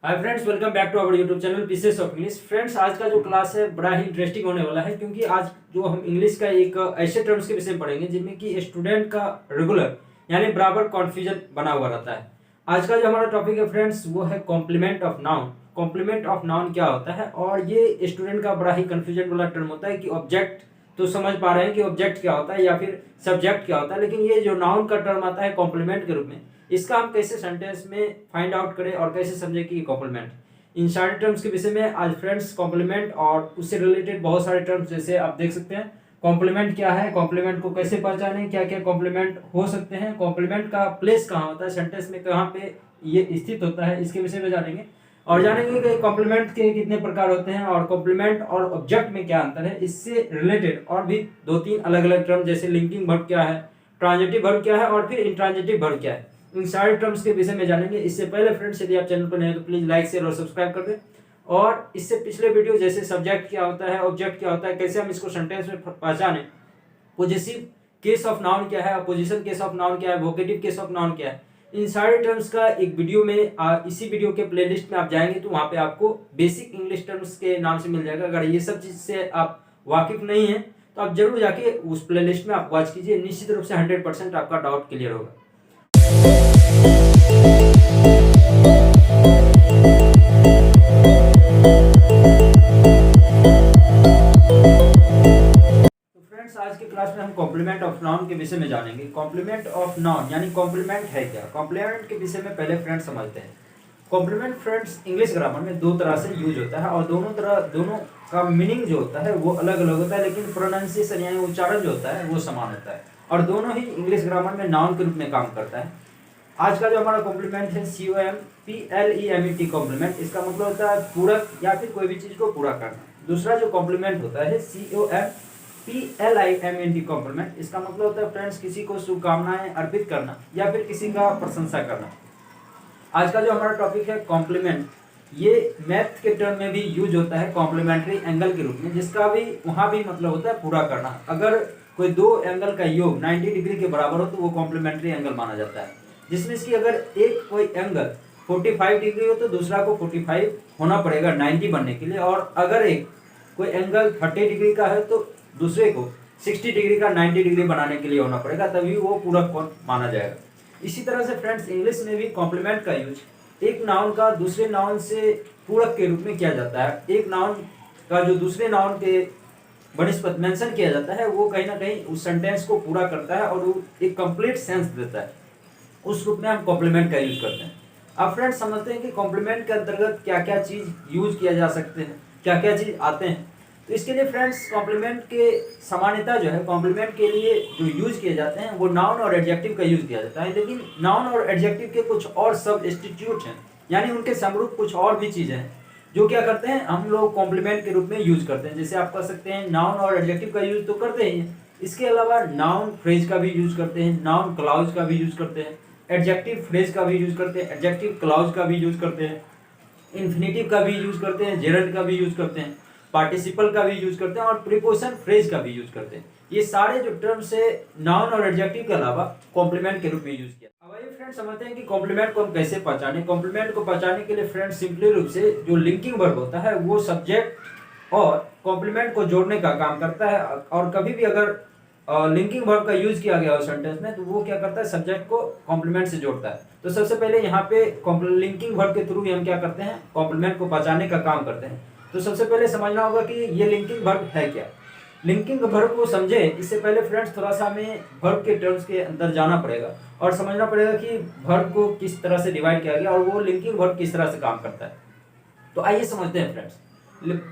Hi friends, welcome back to our YouTube channel pieces of English. Friends, आज का जो class है बड़ा ही इंटरेस्टिंग होने वाला है, क्योंकि आज जो हम इंग्लिश का एक ऐसे टर्म्स के विषय में पढ़ेंगे जिनमें कि स्टूडेंट का रेगुलर यानी बराबर कॉन्फ्यूजन बना हुआ रहता है। आज का जो हमारा टॉपिक है फ्रेंड्स, वो है complement of noun. Complement of noun क्या होता है, और ये स्टूडेंट का बड़ा ही कंफ्यूजन वाला टर्म होता है कि ऑब्जेक्ट तो समझ पा रहे हैं कि ऑब्जेक्ट क्या होता है या फिर सब्जेक्ट क्या होता है, लेकिन ये जो नाउन का टर्म आता है कॉम्प्लीमेंट के रूप में, इसका हम कैसे सेंटेंस में फाइंड आउट करें और कैसे समझें कि कॉम्प्लीमेंट। इन सारे टर्म्स के विषय में आज फ्रेंड्स कॉम्प्लीमेंट और उससे रिलेटेड बहुत सारे टर्म्स, जैसे आप देख सकते हैं कॉम्प्लीमेंट क्या है, कॉम्प्लीमेंट को कैसे पहचानें, क्या क्या कॉम्प्लीमेंट हो सकते हैं, कॉम्प्लीमेंट का प्लेस कहाँ होता है सेंटेंस में, कहाँ पे ये स्थित होता है, इसके विषय में जानेंगे। और जानेंगे कि कॉम्प्लीमेंट के कितने प्रकार होते हैं और कॉम्प्लीमेंट और ऑब्जेक्ट में क्या अंतर है। इससे रिलेटेड और भी दो तीन अलग अलग टर्म, जैसे लिंकिंग वर्ब क्या है, ट्रांजिटिव वर्ब क्या है और फिर इंट्रांजिटिव वर्ब क्या है, इन सारे टर्म्स के विषय में जानेंगे। इससे पहले फ्रेंड्स, यदि आप चैनल पर नए तो प्लीज लाइक शेयर और सब्सक्राइब कर दें। और इससे पिछले वीडियो, जैसे सब्जेक्ट क्या होता है, ऑब्जेक्ट क्या होता है, कैसे हम इसको सेंटेंस में पहचाने, पॉजिटिव केस ऑफ नाउन क्या है, अपोजिशन केस ऑफ नाउन क्या है, वोकेटिव केस ऑफ नाउन क्या है, इन सारे टर्म्स का एक वीडियो में इसी वीडियो के प्लेलिस्ट में आप जाएंगे तो वहां पे आपको बेसिक इंग्लिश टर्म्स के नाम से मिल जाएगा। अगर ये सब चीज से आप वाकिफ नहीं है तो आप जरूर जाके उस प्लेलिस्ट में आप वॉच कीजिए, निश्चित रूप से 100% आपका डाउट क्लियर होगा। आज के क्लास में हम कॉम्प्लीमेंट ऑफ नाउन के विषय में जानेंगे। कॉम्प्लीमेंट ऑफ नाउन यानी कॉम्प्लीमेंट है क्या। कॉम्प्लीमेंट के विषय में पहले फ्रेंड्स समझते हैं। कॉम्प्लीमेंट फ्रेंड्स इंग्लिश ग्रामर में दो तरह से यूज होता है और दोनों का मीनिंग जो होता है वो अलग अलग होता है, लेकिन प्रोनाउंसिएशन यानी उच्चारण जो होता है वो समान होता है और दोनों ही इंग्लिश ग्रामर में नाउन के रूप में काम करता है। आज का जो हमारा कॉम्प्लीमेंट है COMPLEMENT कॉम्प्लीमेंट, इसका मतलब होता है पूरक या फिर कोई भी चीज को पूरा करना। दूसरा जो कॉम्प्लीमेंट होता है COMPLIMENT कॉम्प्लीमेंट, इसका मतलब होता है फ्रेंड्स किसी को शुभकामनाएं अर्पित करना या फिर किसी का प्रशंसा करना। आज का जो हमारा टॉपिक है कॉम्प्लीमेंट, ये मैथ के टर्म में भी यूज होता है कॉम्प्लीमेंट्री एंगल के रूप में, जिसका भी वहां भी मतलब होता है पूरा करना। अगर कोई दो एंगल का योग 90 डिग्री के बराबर हो तो वो कॉम्प्लीमेंट्री एंगल माना जाता है, जिसमें इसकी अगर एक कोई एंगल 45 डिग्री हो तो दूसरा को 45 होना पड़ेगा 90 बनने के लिए, और अगर एक कोई एंगल 30 डिग्री का है तो दूसरे को 60 डिग्री का 90 डिग्री बनाने के लिए होना पड़ेगा, तभी वो पूरक कोण माना जाएगा। इसी तरह से फ्रेंड्स इंग्लिश में भी कॉम्प्लीमेंट का यूज एक नाउन का दूसरे नाउन से पूरक के रूप में किया जाता है। एक नाउन का जो दूसरे नाउन के बनिस्पत मेंशन किया जाता है वो कहीं ना कहीं उस सेंटेंस को पूरा करता है और वो एक कंप्लीट सेंस देता है, उस रूप में हम कॉम्प्लीमेंट का यूज करते हैं। अब फ्रेंड्स समझते हैं कि कॉम्प्लीमेंट के अंतर्गत क्या क्या चीज यूज किया जा सकते हैं, क्या क्या चीज आते हैं। तो इसके लिए फ्रेंड्स कॉम्प्लीमेंट के सामान्यता जो है, कॉम्प्लीमेंट के लिए जो यूज किए जाते हैं वो नाउन और एडजेक्टिव का यूज किया जाता है, लेकिन नाउन और एडजेक्टिव के कुछ और सब्स्टिट्यूट हैं, यानी उनके समरूप कुछ और भी चीजें हैं जो क्या करते हैं हम लोग कॉम्प्लीमेंट के रूप में यूज करते हैं। जैसे आप कह सकते हैं नाउन और एडजेक्टिव का यूज तो करते ही हैं, इसके अलावा नाउन फ्रेज का भी यूज करते हैं, नाउन क्लाउज का भी यूज करते हैं, एडजेक्टिव फ्रेज का भी यूज करते हैं, एडजेक्टिव क्लाउज का भी यूज करते हैं, इन्फिनेटिव का भी यूज करते हैं, जेरंड का भी यूज करते हैं, पार्टिसिपल का भी यूज करते हैं और प्रीपोजिशन फ्रेज का भी यूज करते हैं। ये सारे जो टर्म्स है नाउन और एडजेक्टिव के अलावा कॉम्प्लीमेंट के रूप में यूज किया। अब आइए फ्रेंड्स समझते हैं कि कॉम्प्लीमेंट को हम कैसे पहचाने। कॉम्प्लीमेंट को पहचानने के लिए फ्रेंड्स सिंपली रूप से जो लिंकिंग वर्ब होता है वो सब्जेक्ट और कॉम्प्लीमेंट को जोड़ने का काम करता है, और कभी भी अगर लिंकिंग वर्ब का यूज किया गया हो सेंटेंस में तो वो क्या करता है सब्जेक्ट को कॉम्प्लीमेंट से जोड़ता है। तो सबसे पहले यहाँ पे लिंकिंग वर्ब के थ्रू हम क्या करते हैं कॉम्प्लीमेंट को पहचानने का काम करते हैं। तो सबसे पहले समझना होगा कि ये लिंकिंग वर्ब है क्या। लिंकिंग वर्ब को समझे इससे पहले फ्रेंड्स थोड़ा सा हमें वर्ब के टर्म्स के अंदर जाना पड़ेगा और समझना पड़ेगा कि वर्ब को किस तरह से डिवाइड किया गया और वो लिंकिंग वर्ब किस तरह से काम करता है। तो आइए समझते हैं फ्रेंड्स।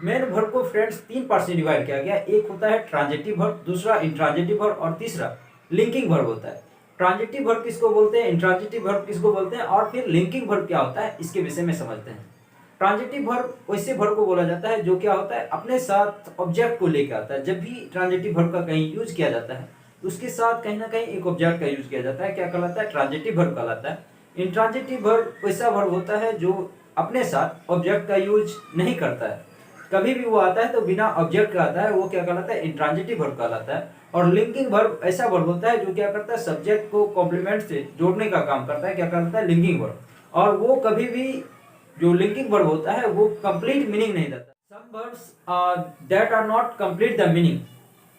मेन वर्ब को फ्रेंड्स तीन पार्ट से डिवाइड किया गया। एक होता है ट्रांजिटिव वर्ब, दूसरा इंट्रांजिटिव वर्ब और तीसरा लिंकिंग वर्ब होता है। ट्रांजिटिव वर्ब किसको बोलते हैं, इंट्रांजिटिव वर्ब किसको बोलते हैं और फिर लिंकिंग वर्ब क्या होता है, इसके विषय में समझते हैं। ट्रांजिटिव वर्ब वैसे वर्ब को बोला जाता है जो क्या होता है अपने साथ ऑब्जेक्ट को लेकर आता है। जब भी ट्रांजिटिव वर्ब का कहीं यूज किया जाता है तो उसके साथ कहीं ना कहीं एक ऑब्जेक्ट का यूज किया जाता है, क्या कहलाता है ट्रांजिटिव वर्ब कहलाता है। इंट्रांजिटिव वर्ब वैसा वर्ब होता है जो अपने साथ ऑब्जेक्ट का यूज नहीं करता है, कभी भी वो आता है तो बिना ऑब्जेक्ट का आता है, वो क्या कहलाता है इंट्रांजिटिव वर्ब कहलाता है। और लिंकिंग वर्ब ऐसा वर्ब होता है जो क्या करता है सब्जेक्ट को कॉम्प्लीमेंट से जोड़ने का काम करता है, क्या कहलाता है लिंकिंग वर्ब। और वो कभी भी जो लिंकिंग वर्ब होता है वो कंप्लीट मीनिंग नहीं देता। Some verbs that are not complete the meaning,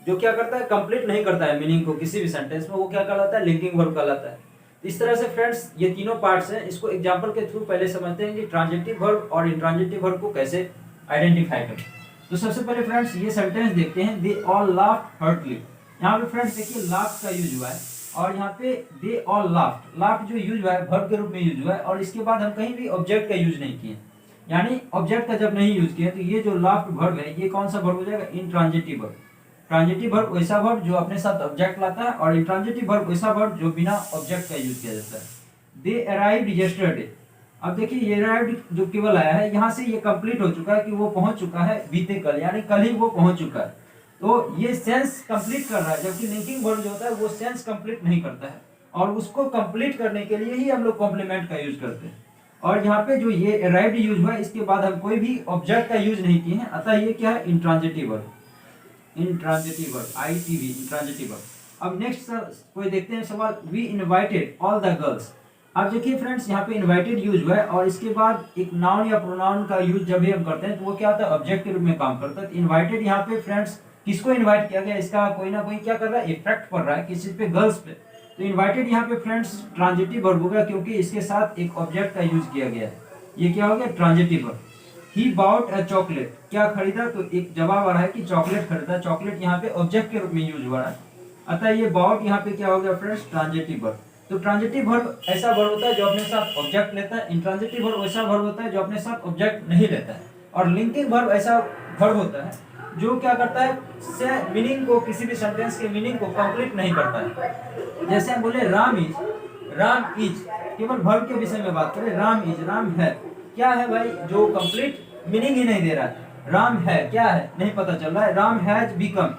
जो क्या करता है कंप्लीट नहीं करता है मीनिंग को किसी भी सेंटेंस में, वो क्या कहलाता है लिंकिंग वर्ब कहलाता है। इस तरह से फ्रेंड्स ये तीनों पार्ट्स हैं, इसको एग्जांपल के थ्रू पहले समझते हैं कि ट्रांजिटिव वर्ब और इंट्रांजिटिव वर्ब को कैसे आइडेंटिफाई करें। तो सबसे पहले फ्रेंड्स ये सेंटेंस देखते हैं, दे ऑल लाफ्ड हार्टली। यहाँ पे फ्रेंड्स देखिए लाफ्ड का यूज हुआ है और यहाँ पे दे ऑल लाफ्ड, लाफ्ड जो यूज हुआ है वर्ब के रूप में यूज हुआ है और इसके बाद हम कहीं भी ऑब्जेक्ट का यूज नहीं किए, यानी ऑब्जेक्ट का जब नहीं यूज किया तो ये जो लाफ्ड वर्ब है ये कौन सा वर्ब हो जाएगा, इंट्रांजिटिव वर्ब। ट्रांजिटिव वर्ब वैसा वर्ब जो अपने साथ ऑब्जेक्ट लाता है और इंट्रांजिटिव वर्ब वैसा वर्ब जो बिना ऑब्जेक्ट का यूज किया जाता है। दे अराइव्ड यस्टरडे, अब देखिए ये अराइव्ड जो केवल आया है यहाँ से ये कंप्लीट हो चुका है कि वो पहुंच चुका है बीते कल, यानी कल ही वो पहुंच चुका है, तो ये सेंस कंप्लीट कर रहा है। जबकि लिंकिंग वर्ब जो होता है वो सेंस कंप्लीट नहीं करता है और उसको कंप्लीट करने के लिए ही हम लोग कॉम्प्लीमेंट का यूज करते हैं। और यहाँ पे जो ये अराइव्ड यूज हुआ है इसके बाद हम कोई भी ऑब्जेक्ट का यूज नहीं किए हैं, अतः ये क्या है intransitive verb, intransitive verb ITV intransitive verb. अब नेक्स्ट कोई देखते हैं सवाल, we invited all the girls. अब देखिए फ्रेंड्स यहाँ पे इनवाइटेड यूज हुआ है और इसके बाद एक नाउन या प्रोनाउन का यूज जब भी हम करते हैं तो वो क्या होता है ऑब्जेक्ट के रूप में काम करता है। इनवाइटेड यहाँ पे फ्रेंड्स किसको इनवाइट किया गया, इसका कोई ना कोई क्या कर रहा है इफेक्ट पड़ रहा है किसी पे, गर्ल्स पे। तो इनवाइटेड यहाँ पे फ्रेंड्स ट्रांजिटिव वर्ब होगा क्योंकि इसके साथ एक ऑब्जेक्ट का यूज किया गया है, ये क्या हो गया transitive verb. He bought a chocolate, क्या खरीदा, तो एक जवाब आ रहा है कि चॉकलेट खरीदा, चॉकलेट यहाँ पे ऑब्जेक्ट के रूप में यूज हुआ है, अतः ये बाउट यहाँ पे क्या हो गया फ्रेंड्स ट्रांजिटिव वर्ब। तो ट्रांजिटिव वर्ब ऐसा वर्ब होता है जो अपने साथ ऑब्जेक्ट लेता है, इंट्रांजिटिव वर्ब ऐसा वर्ब होता है जो अपने साथ ऑब्जेक्ट नहीं लेता है, और लिंकिंग वर्ब ऐसा वर्ब होता है जो क्या करता है से मीनिंग को, किसी भी सेंटेंस के मीनिंग को कंप्लीट नहीं करता है। जैसे हम बोले राम इज, राम इज केवल वर्ब के विषय में बात करें, राम इज राम है, क्या है भाई जो कंप्लीट मीनिंग ही नहीं दे रहा है। राम है क्या है नहीं पता चल रहा है, Ram has become,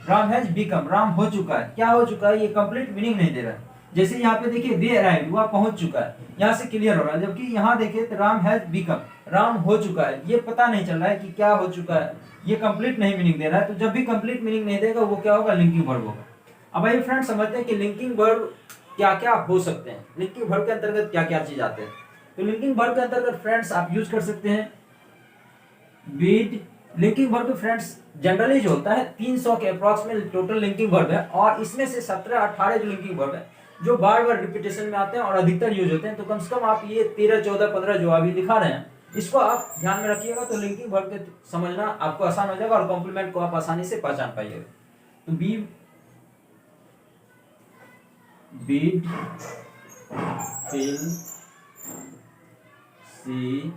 Ram has become Ram हो चुका है, क्या हो चुका है ये कंप्लीट मीनिंग नहीं दे रहा है। जैसे यहाँ पे देखिए दे अराइव्ड, वह पहुंच चुका है, यहाँ से क्लियर हो रहा है, जबकि यहाँ देखिए तो राम हैज बिकम राम हो चुका है, ये पता नहीं चल रहा है कि क्या हो चुका है, ये कंप्लीट नहीं मीनिंग दे रहा है। तो जब भी कंप्लीट मीनिंग नहीं देगा वो क्या होगा लिंकिंग वर्ब होगा। अब आइए फ्रेंड्स समझते हैं कि लिंकिंग वर्ब क्या क्या हो सकते हैं, लिंकिंग वर्ब के अंतर्गत क्या क्या चीज आते हैं। तो लिंकिंग वर्ब के अंतर्गत फ्रेंड्स आप यूज कर सकते हैं with, linking verb friends generally जो होता है 300 के अप्रॉक्सीमेट टोटल लिंकिंग वर्ब है और इसमें से 17-18 जो लिंकिंग वर्ब है जो बार बार रिपीटेशन में आते हैं और अधिकतर यूज होते हैं। तो कम से कम आप ये 13, 14, 15 जो अभी दिखा रहे हैं इसको आप ध्यान में रखिएगा, तो लिंकिंग वर्ब के समझना आपको आसान हो जाएगा और कॉम्प्लीमेंट को आप आसानी से पहचान पाइएगा। तो बी, बीड, feel, see,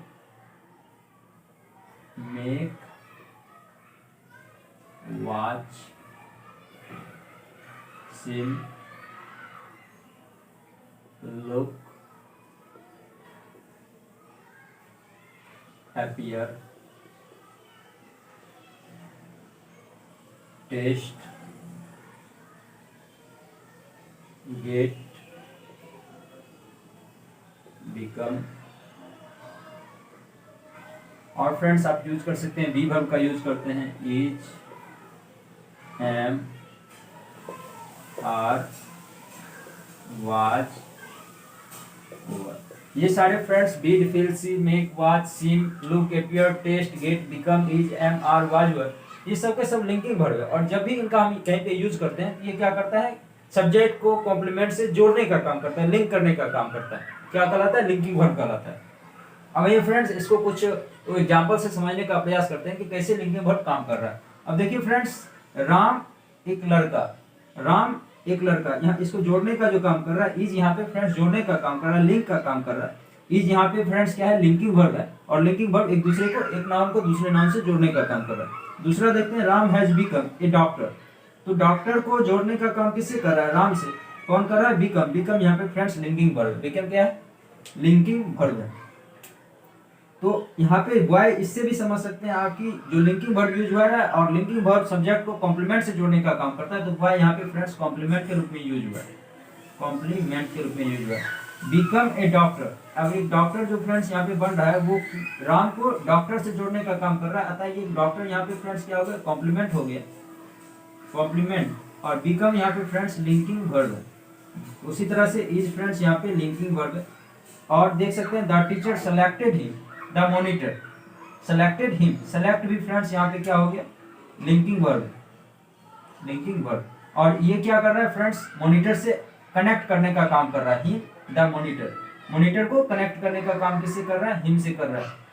make, watch, seem, look, appear, taste, get, become। और फ्रेंड्स आप यूज कर सकते हैं बी वर्ब का यूज करते हैं इज, एम, आर, वाच, ओवर। ये सारे फ्रेंड्स बीड, feel, see, make, watch, seem, look, appear, taste, get, become, is, am, are, was, were, ये सब के सब लिंकिंग वर्ब है। और जब भी इनका हम कहीं पे यूज करते हैं तो ये क्या करता है सब्जेक्ट को कॉम्प्लीमेंट से जोड़ने का काम करता है, लिंक करने का काम करता है, क्या कहलाता है लिंकिंग वर्ब कहलाता है। अब ये फ्रेंड्स इसको कुछ एग्जांपल से समझने का प्रयास करते हैं कि कैसे लिंकिंग वर्ब काम कर रहा है। अब देखिए फ्रेंड्स राम एक लड़का, राम एक लड़का, यहाँ इसको जोड़ने का जो काम कर रहा है, इज यहाँ पे फ्रेंड्स जोड़ने का काम कर रहा है, लिंक का काम कर रहा है। इज यहाँ पे फ्रेंड्स क्या है लिंकिंग वर्ब है और लिंकिंग वर्ब एक दूसरे को, एक नाउन को दूसरे नाउन से जोड़ने का काम कर रहा है। दूसरा देखते हैं Ram has become a doctor, तो डॉक्टर को जोड़ने का काम किससे कर रहा है राम से, कौन कर रहा है बिकम, बिकम यहाँ पे फ्रेंड्स लिंकिंग वर्ब, बिकम क्या है लिंकिंग वर्ब है। तो यहाँ पे वाई इससे भी समझ सकते हैं आपकी जो लिंकिंग वर्ब यूज हुआ है और लिंकिंग वर्ब सब्जेक्ट को कॉम्प्लीमेंट से जोड़ने का काम करता है, तो वाई यहाँ पे फ्रेंड्स कॉम्प्लीमेंट के रूप में यूज हुआ है, कॉम्प्लीमेंट के रूप में यूज हुआ है। बिकम ए डॉक्टर, अब एक डॉक्टर जो फ्रेंड्स यहाँ पे बन रहा है वो राम को डॉक्टर से जोड़ने का काम कर रहा है, अतः ये डॉक्टर यहाँ पे फ्रेंड्स क्या हो गया कॉम्प्लीमेंट हो गया, कॉम्प्लीमेंट। और बिकम यहाँ पे फ्रेंड्स लिंकिंग वर्ब है। उसी तरह से इज फ्रेंड्स यहाँ पे लिंकिंग वर्ब है। और देख सकते हैं the teacher selected him, the monitor selected him, select भी फ्रेंड्स यहाँ पे क्या हो गया, लिंकिंग वर्ब, लिंकिंग वर्ब। और ये क्या कर रहा है फ्रेंड्स, मॉनिटर से कनेक्ट करने का काम कर रहा है, हिम द मॉनिटर, मॉनिटर को कनेक्ट करने का काम किससे कर रहा है, हिम से कर रहा है।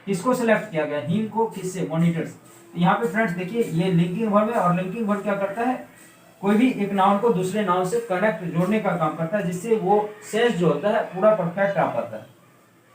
किसको सिलेक्ट किया गया, हिम को, किससे, मॉनिटर से। तो यहाँ पे फ्रेंड्स देखिए ये लिंकिंग वर्ब है, और लिंकिंग वर्ब क्या करता है, कोई भी एक नाउन को दूसरे नाउन से कनेक्ट, जोड़ने का काम करता है, जिससे वो सेंस जो होता है पूरा परफेक्ट आ पाता है।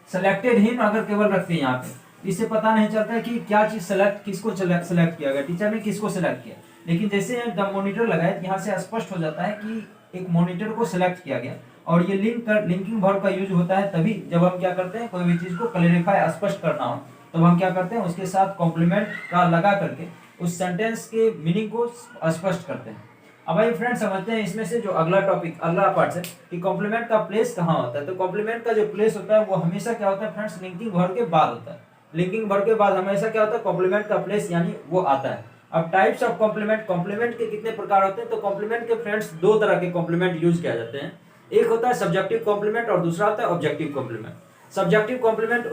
सेलेक्टेड हिम अगर केवल रखते हैं यहाँ पे, इससे पता नहीं चलता है कि क्या चीज सेलेक्ट, किसको सेलेक्ट किया गया, टीचर ने किसको सेलेक्ट किया। लेकिन जैसे द मॉनिटर लगाए, यहाँ से स्पष्ट हो जाता है कि एक मॉनिटर को सिलेक्ट किया गया। और ये लिंकिंग वर्ब का यूज होता है तभी जब हम क्या करते हैं, कोई भी चीज को क्लैरिफाई, स्पष्ट करना हो, तो हम क्या करते हैं, उसके साथ कॉम्प्लीमेंट का लगा करके उस सेंटेंस के मीनिंग को स्पष्ट करते हैं। अब भाई फ्रेंड समझते हैं इसमें से जो अगला टॉपिक, अगला पार्ट है कि कॉम्प्लीमेंट का प्लेस कहाँ होता है। तो कॉम्प्लीमेंट का जो प्लेस होता है वो हमेशा क्या होता है फ्रेंड्स, लिंकिंग वर्ब के बाद होता है। लिंकिंग वर्ब के बाद हमेशा क्या होता है, कॉम्प्लीमेंट का प्लेस यानी वो आता है। अब टाइप्स ऑफ कॉम्प्लीमेंट, कॉम्प्लीमेंट के कितने प्रकार होते हैं, तो कॉम्प्लीमेंट के फ्रेंड्स दो तरह के कॉम्प्लीमेंट यूज किया जाते हैं। एक होता है सब्जेक्टिव कॉम्प्लीमेंट और दूसरा होता है ऑब्जेक्टिव कॉम्प्लीमेंट। सब्जेक्टिव कॉम्प्लीमेंट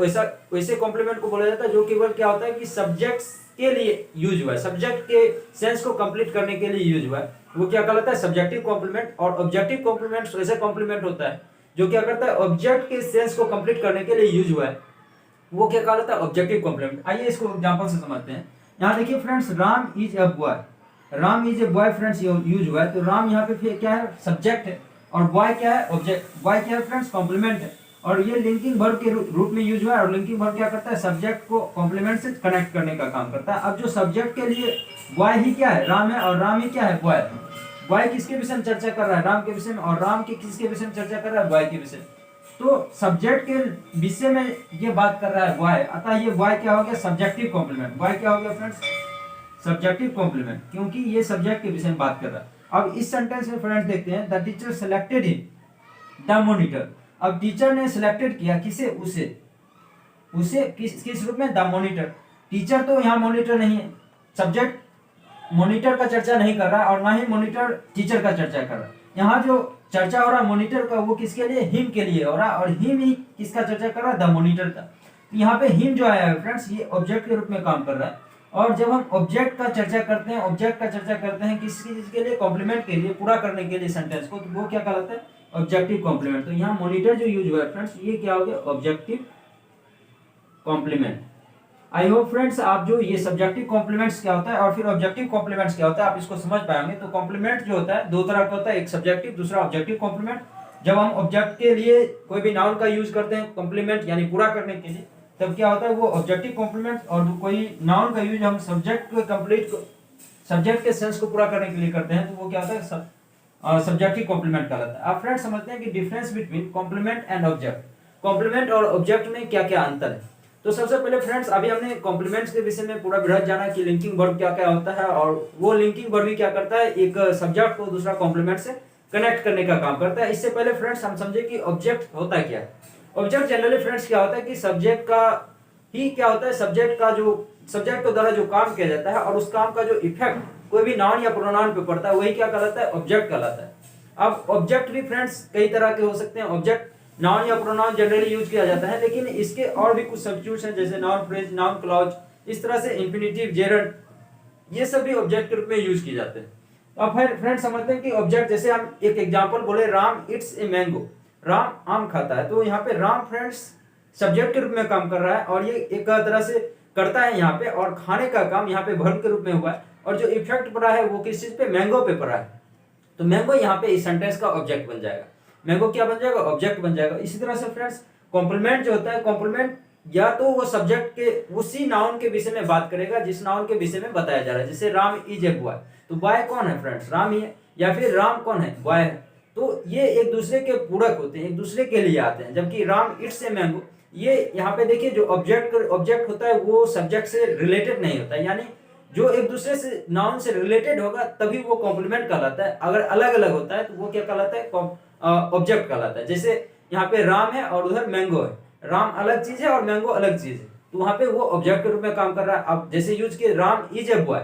वैसे कॉम्प्लीमेंट को बोला जाता है जो केवल क्या होता है कि सब्जेक्ट्स के लिए यूज हुआ है, सब्जेक्ट के सेंस को कंप्लीट करने के लिए यूज हुआ है, वो क्या कहलाता है, सब्जेक्टिव कॉम्प्लीमेंट। और ऑब्जेक्टिव कॉम्प्लीमेंट वैसे कॉम्प्लीमेंट होता है जो क्या करता है, ऑब्जेक्ट के सेंस को कंप्लीट करने के लिए यूज हुआ है, वो क्या कहलाता है, ऑब्जेक्टिव कॉम्प्लीमेंट। आइए इसको एग्जांपल से समझते हैं। यहाँ देखिए friends, Ram is a boy, Ram is a boy friends use हुआ है। तो राम यहाँ पे क्या है, सब्जेक्ट है, और बॉय क्या है, ऑब्जेक्ट। बॉय क्या है फ्रेंड्स, कॉम्प्लीमेंट है, और ये लिंकिंग वर्ब के रूप में यूज हुआ है। और लिंकिंग वर्ब क्या करता है, सब्जेक्ट को कॉम्प्लीमेंट से कनेक्ट करने का काम करता है। अब जो सब्जेक्ट के लिए बॉय ही क्या है, राम है, और राम ही क्या है, बॉय। बॉय किसके विषय में चर्चा कर रहा है, राम के विषय में, और राम के किसके विषय में चर्चा कर रहा है, बॉय के विषय में। तो सब्जेक्ट के विषय में ये बात कर रहा है बॉय, अतः ये बॉय क्या हो गया, सब्जेक्टिव कॉम्प्लीमेंट। बॉय क्या हो गया फ्रेंड्स, सब्जेक्टिव कॉम्प्लीमेंट, क्योंकि ये सब्जेक्ट के विषय में बात कर रहा है। अब इस सेंटेंस में फ्रेंड्स देखते हैं, the teacher selected him the monitor. अब टीचर ने सिलेक्टेड किया किसे, उसे किस रूप में, द मॉनिटर। टीचर तो यहाँ मॉनिटर नहीं है, सब्जेक्ट मॉनिटर का चर्चा नहीं कर रहा है, और ना ही मॉनिटर टीचर का चर्चा कर रहा है। यहाँ जो चर्चा हो रहा है मॉनिटर का, वो किसके लिए, हिम के लिए हो रहा है, और हिम ही किसका चर्चा कर रहा है, द मॉनिटर का। यहाँ पे हिम जो आया है फ्रेंड्स, ये ऑब्जेक्ट के रूप में काम कर रहा है। और जब हम ऑब्जेक्ट का चर्चा करते हैं, ऑब्जेक्ट का चर्चा करते हैं किसी चीज के लिए, कॉम्प्लीमेंट के लिए, पूरा करने के लिए सेंटेंस को, तो वो क्या कहलाता है, ऑब्जेक्टिव कॉम्प्लीमेंट। तो यहाँ मॉनिटर जो यूज हुआ है फ्रेंड्स, ये क्या हो गया, objective complement. I hope friends आप जो ये सब्जेक्टिव कॉम्प्लीमेंट्स क्या होता है और फिर ऑब्जेक्टिव कॉम्प्लीमेंट्स क्या होता है, आप इसको समझ पाएंगे। तो कॉम्प्लीमेंट जो होता है दो तरह का होता है, एक सब्जेक्टिव, दूसरा ऑब्जेक्टिव कॉम्प्लीमेंट। जब हम ऑब्जेक्ट के लिए कोई भी नाउन का यूज करते हैं कॉम्प्लीमेंट यानी पूरा करने के लिए, तब क्या होता है, वो ऑब्जेक्टिव कॉम्प्लीमेंट। और कोई नाउन का यूज हम सब्जेक्ट के सेंस को पूरा करने के लिए करते हैं, तो वो क्या होता है, सब्जेक्टिव कॉम्प्लीमेंट कहलाता है। आप फ्रेंड्स समझते हैं कि difference between complement and object, complement और ऑब्जेक्ट में क्या क्या अंतर है। तो सबसे पहले फ्रेंड्स अभी हमने कॉम्प्लीमेंट्स के विषय में पूरा बृहद जाना कि लिंकिंग वर्ब क्या क्या होता है, और वो लिंकिंग वर्ब भी क्या करता है, एक सब्जेक्ट को दूसरा कॉम्प्लीमेंट से कनेक्ट करने का काम करता है। इससे पहले फ्रेंड्स हम समझे कि ऑब्जेक्ट होता क्या है। ऑब्जेक्ट जनरली फ्रेंड्स क्या होता है कि सब्जेक्ट का ही क्या होता है, सब्जेक्ट के द्वारा जो काम किया जाता है और उस काम का जो इफेक्ट कोई भी नाउन या प्रोनाउन पे पड़ता है, वही क्या कहलाता है, ऑब्जेक्ट कहलाता है। अब ऑब्जेक्ट भी फ्रेंड्स कई तरह के हो सकते हैं। ऑब्जेक्ट नाउन या प्रोनाउन जनरली यूज किया जाता है, लेकिन इसके और भी कुछ सब्स्टिट्यूट्स हैं, जैसे नाउन फ्रेज, नाउन क्लॉज, इस तरह से इंफिनिटिव, जेरंड, ये सब भी ऑब्जेक्ट के रूप में यूज किए जाते हैं। अब फिर फ्रेंड्स समझते हैं कि ऑब्जेक्ट, जैसे हम एक एग्जांपल बोले, Ram it's a mango, Ram आम खाता है। तो यहाँ पे राम फ्रेंड्स सब्जेक्ट के रूप में काम कर रहा है, और ये एक तरह से करता है यहाँ पे, और खाने का काम यहाँ पे वर्ब के रूप में हुआ है, और जो इफेक्ट पड़ा है वो किस चीज पे, मैंगो पे पड़ा है। तो मैंगो यहाँ पे इस सेंटेंस का ऑब्जेक्ट बन जाएगा, मैंगो क्या बन जाएगा, ऑब्जेक्ट बन जाएगा। इसी तरह से फ्रेंड्स कॉम्प्लीमेंट जो होता है, कॉम्प्लीमेंट या तो वो सब्जेक्ट के उसी नाउन के विषय में बात करेगा जिस नाउन के विषय में बताया जा रहा है। जैसे राम इज ए बॉय, तो बॉय कौन है फ्रेंड्स, राम ही है, या फिर राम कौन है, बॉय है। तो ये एक दूसरे के पूरक होते हैं, एक दूसरे के लिए आते हैं। जबकि राम इट्स ए मैंगो, ये यहाँ पे देखिए जो ऑब्जेक्ट होता है वो सब्जेक्ट से रिलेटेड नहीं होता है, यानी जो एक दूसरे से नाउन से रिलेटेड होगा तभी वो कॉम्प्लीमेंट कहलाता है। अगर अलग अलग होता है तो वो क्या कहलाता है, ऑब्जेक्ट कहलाता है। जैसे यहाँ पे राम है और उधर मैंगो है, राम अलग चीज है और मैंगो अलग चीज है, तो वहां पे वो ऑब्जेक्ट के रूप में काम कर रहा है। अब जैसे यूज किए राम इज ए बॉय,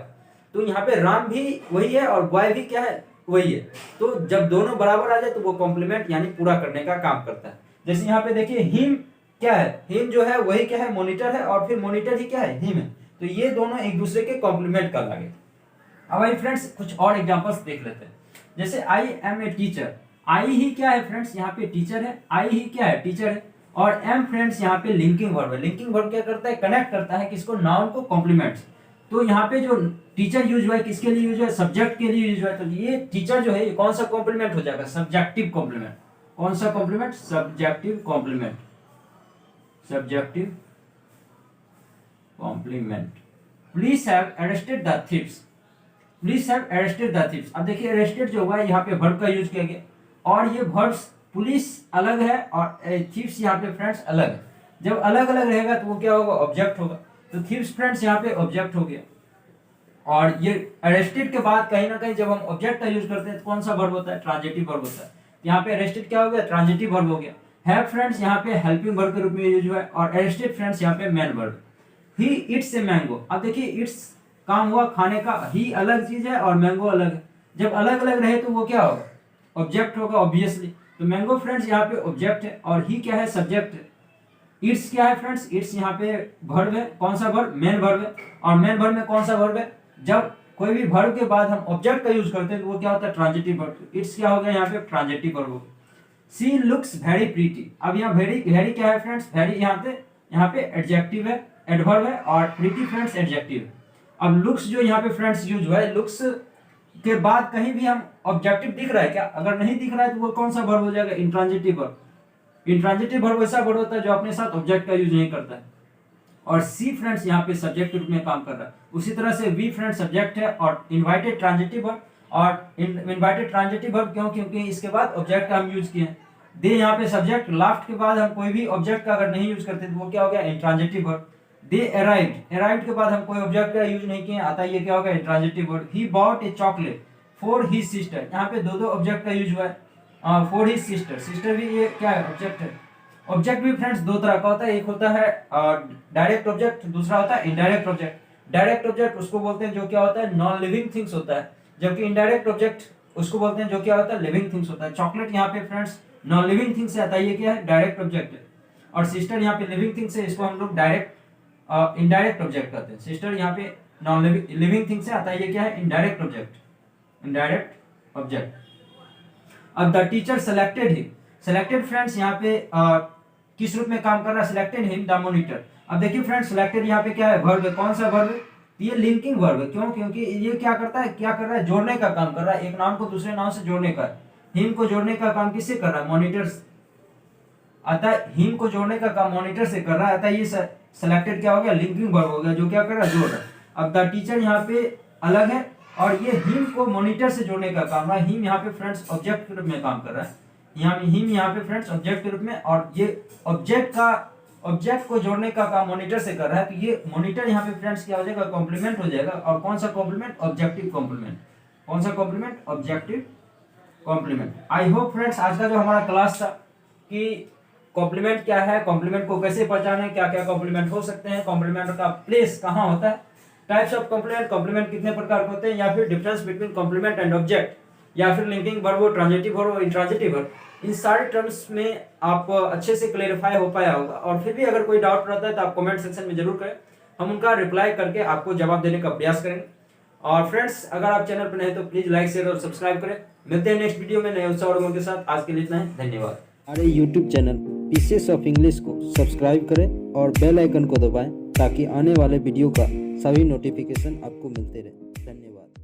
तो यहाँ पे राम भी वही है और बॉय भी क्या है, वही है। तो जब दोनों बराबर आ जाए तो वो कॉम्प्लीमेंट यानी पूरा करने का काम करता है। जैसे यहाँ पे देखिए हिम क्या है, हिम जो है वही क्या है, मॉनिटर है, और फिर मॉनिटर ही क्या है, हिम है। तो ये दोनों एक दूसरे के कॉम्प्लीमेंट कर लगे। अब भाई फ्रेंड्स कुछ और एग्जांपल्स देख लेते हैं। जैसे आई एम ए टीचर, आई ही क्या है फ्रेंड्स, यहाँ पे टीचर है, आई ही क्या है, टीचर है, और एम फ्रेंड्स यहाँ पे लिंकिंग वर्ब है। लिंकिंग वर्ब क्या करता है, कनेक्ट करता है किसको, नाउन को कॉम्प्लीमेंट्स। तो यहाँ पे जो टीचर यूज हुआ है किसके लिए यूज हुआ है, सब्जेक्ट के लिए यूज हुआ है। तो ये टीचर जो है ये कौन सा कॉम्प्लीमेंट हो जाएगा, सब्जेक्टिव कॉम्प्लीमेंट। कौन सा complement, subjective complement, subjective complement. Please have arrested the thieves, please have arrested the thieves. अब देखिए अरेस्टेड जो हुआ है यहाँ पे वर्ब का यूज किया गया, और ये वर्ब्स पुलिस अलग है और थीव्स यहाँ पे फ्रेंड्स अलग है। जब अलग अलग रहेगा तो वो क्या होगा, ऑब्जेक्ट होगा। तो थीव्स फ्रेंड्स यहाँ पे ऑब्जेक्ट हो गया, और ये अरेस्टेड के बाद कहीं ना कहीं जब हम ऑब्जेक्ट का यूज करते हैं तो कौन सा वर्ब होता है, ट्रांजिटिव वर्ब होता है। यहाँ पे अरेस्टेड क्या हो गया, ट्रांजिटिव वर्ब हो गया। हैव फ्रेंड्स यहाँ पे हेल्पिंग वर्ब के रूप में यूज हुआ है, और अरेस्टेड फ्रेंड्स यहाँ पे main verb. He it's a mango. अब देखिए इट्स काम हुआ खाने का, ही अलग चीज है और मैंगो अलग है। जब अलग अलग रहे तो वो क्या होगा, ऑब्जेक्ट होगा ऑब्वियसली। तो मैंगो फ्रेंड्स यहाँ पे ऑब्जेक्ट है, और ही क्या है, सब्जेक्ट है। इट्स क्या है फ्रेंड्स, इट्स यहाँ पे वर्ब है, कौन सा वर्ब, मेन वर्ब है। और मेन वर्ब में कौन सा वर्ब है, जब कोई भी वर्ब के बाद हम ऑब्जेक्ट का यूज करते हैं तो वो क्या होता है, ट्रांजिटिव वर्ब। इट्स क्या हो गया यहाँ पे, ट्रांजिटिव वर्ब हो गया। सी लुक्स वेरी प्रीटी। अब यहाँ वेरी, वेरी क्या है फ्रेंड्स, वेरी यहाँ पे एडजेक्टिव है, एडवर्ब है, और प्रीटी फ्रेंड्स एडजेक्टिव है। अब लुक्स जो यहाँ पे फ्रेंड्स यूज हुआ है, लुक्स के बाद कहीं भी हम ऑब्जेक्टिव दिख रहा है क्या, अगर नहीं दिख रहा है तो वो कौन सा वर्ब हो जाएगा, इंट्रांजिटिव वर्ब। इंट्रांजिटिव वर्ब वैसा वर्ब होता है जो अपने साथ ऑब्जेक्ट का यूज नहीं करता है। और सी फ्रेंड्स यहाँ पे सब्जेक्ट के रूप में काम कर रहा है। उसी तरह से वी फ्रेंड्स सब्जेक्ट है, और इनवाइटेड ट्रांजिटिव वर्ब। और इनवाइटेड ट्रांजिटिव वर्ब क्यों, क्योंकि इसके बाद ऑब्जेक्ट का हम यूज किए हैं। दे यहाँ पे सब्जेक्ट, लास्ट के बाद हम कोई भी ऑब्जेक्ट का अगर नहीं यूज करते तो वो क्या हो गया, इंट्रांजिटिव वर्ब। दे अराइव्ड, अराइव्ड के बाद हम कोई ऑब्जेक्ट का यूज नहीं किए, आता ये क्या होगा, intransitive verb. He bought A chocolate for his sister. यहाँ पे दो ऑब्जेक्ट का यूज हुआ है, फॉर हिज सिस्टर, सिस्टर भी ये क्या है, ऑब्जेक्ट है। ऑब्जेक्ट भी फ्रेंड्स दो तरह का होता है, एक होता है डायरेक्ट ऑब्जेक्ट, दूसरा होता है इनडायरेक्ट ऑब्जेक्ट। डायरेक्ट ऑब्जेक्ट उसको बोलते हैं जो क्या होता है, नॉन लिविंग थिंग्स होता है, जबकि इनडायरेक्ट ऑब्जेक्ट उसको बोलते हैं जो क्या होता है, लिविंग थिंग्स होता है। चॉकलेट यहाँ पे फ्रेंड्स नॉन लिविंग थिंग्स से आता है, ये क्या है, डायरेक्ट ऑब्जेक्ट है। और सिस्टर यहाँ पे लिविंग थिंग्स है, इसको हम लोग डायरेक्ट इनडायरेक्ट ऑब्जेक्ट कहते हैं। सिस्टर यहाँ पे नॉन लिविंग थिंग्स से आता है, ये क्या है, इनडायरेक्ट ऑब्जेक्ट, इनडायरेक्ट ऑब्जेक्ट। अब the teacher selected him, selected friends यहाँ पे किस रूप में काम कर रहा है, सिलेक्टेड हिम द मॉनिटर। अब देखिए फ्रेंड्स सिलेक्टेड यहाँ पे क्या है, वर्ब है, कौन सा वर्ब है, ये लिंकिंग वर्ब है। क्यों, क्योंकि ये क्या करता है, क्या कर रहा है, जोड़ने का काम कर रहा है, एक नाउन को दूसरे नाउन से जोड़ने का। हिम को जोड़ने का काम किससे कर रहा है, मॉनिटर। अतः हिम को जोड़ने का काम मॉनिटर से कर रहा है, अतः ये सिलेक्टेड क्या हो गया, लिंकिंग वर्ब हो गया, जो क्या कर रहा है, जोड़ रहा है। अब द टीचर यहाँ पे अलग है, और ये हिम को मॉनिटर से जोड़ने का काम रहा है। हिम यहाँ पे फ्रेंड्स ऑब्जेक्ट के रूप में काम कर रहा है, हिम यहाँ पे फ्रेंड्स ऑब्जेक्ट के रूप में, और ये ऑब्जेक्ट को जोड़ने का काम मॉनिटर से कर रहा है। तो ये मॉनिटर यहाँ पे फ्रेंड्स क्या हो जाएगा, कॉम्प्लीमेंट हो जाएगा। और कौन सा कॉम्प्लीमेंट, ऑब्जेक्टिव कॉम्प्लीमेंट। कौन सा complement, objective complement. I hope friends आज का जो हमारा क्लास था कि कॉम्प्लीमेंट क्या है, कॉम्प्लीमेंट को कैसे पहचाने, क्या क्या कॉम्प्लीमेंट हो सकते हैं, कॉम्प्लीमेंट का प्लेस कहाँ होता है, टाइप्स ऑफ कॉम्प्लीमेंट, कॉम्प्लीमेंट कितने प्रकार के होते हैं, या फिर difference between complement and object, या फिर linking verb, transitive verb, intransitive verb. इन सारे टर्म्स में आप अच्छे से क्लेरिफाई हो पाया होगा। और फिर भी अगर कोई डाउट रहता है तो आप कमेंट सेक्शन में जरूर करें, हम उनका रिप्लाई करके आपको जवाब देने का प्रयास करेंगे। और फ्रेंड्स अगर आप चैनल पर नए तो प्लीज लाइक, शेयर और सब्सक्राइब करें। मिलते हैं नेक्स्ट वीडियो में नए उत्साह और उमंग के साथ। आज के लिए इतना ही, धन्यवाद। हमारे YouTube channel pieces of English को सब्सक्राइब करें और बेल आइकन को दबाएं ताकि आने वाले वीडियो का सभी नोटिफिकेशन आपको मिलते रहे। धन्यवाद।